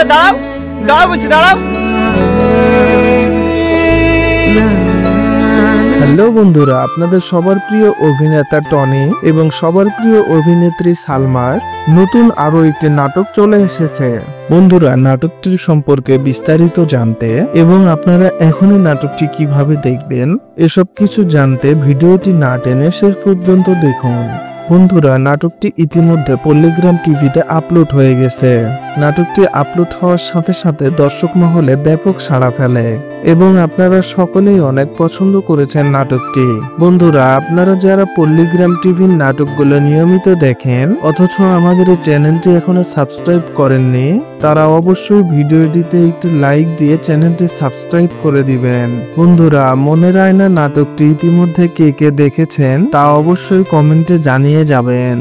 ছেলে দাঁড়াও, দাঁড়াও বলছি, দাঁড়াও। হ্যালো বন্ধুরা, আপনাদের সবার প্রিয় অভিনেতা টনি এবং সবার প্রিয় অভিনেত্রী সালমার নতুন আরো একটি নাটক চলে এসেছে। বন্ধুরা, নাটকটির সম্পর্কে বিস্তারিত জানতে এবং আপনারা এখনই নাটকটি কিভাবে দেখবেন এসব কিছু জানতে ভিডিওটি না টেনে শেষ পর্যন্ত দেখুন। বন্ধুরা, নাটকটি ইতিমধ্যে পল্লীগ্রাম টিভিতে আপলোড হয়ে গেছে। নাটকটি আপলোড হওয়ার সাথে সাথে দর্শক মহলে ব্যাপক সাড়া ফেলে এবং আপনারা সকলেই অনেক পছন্দ করেছেন নাটকটি। বন্ধুরা, আপনারা যারা পল্লীগ্রাম টিভির নাটকগুলো নিয়মিত দেখেন অথচ আমাদের এই চ্যানেলটি এখনো সাবস্ক্রাইব করেননি, তারা অবশ্যই ভিডিওটিতে একটি লাইক দিয়ে চ্যানেলটি সাবস্ক্রাইব করে দিবেন। বন্ধুরা, মনের আয়না নাটকটি ইতিমধ্যে কে কে দেখেছেন তা অবশ্যই কমেন্টে জানিয়ে যাবেন।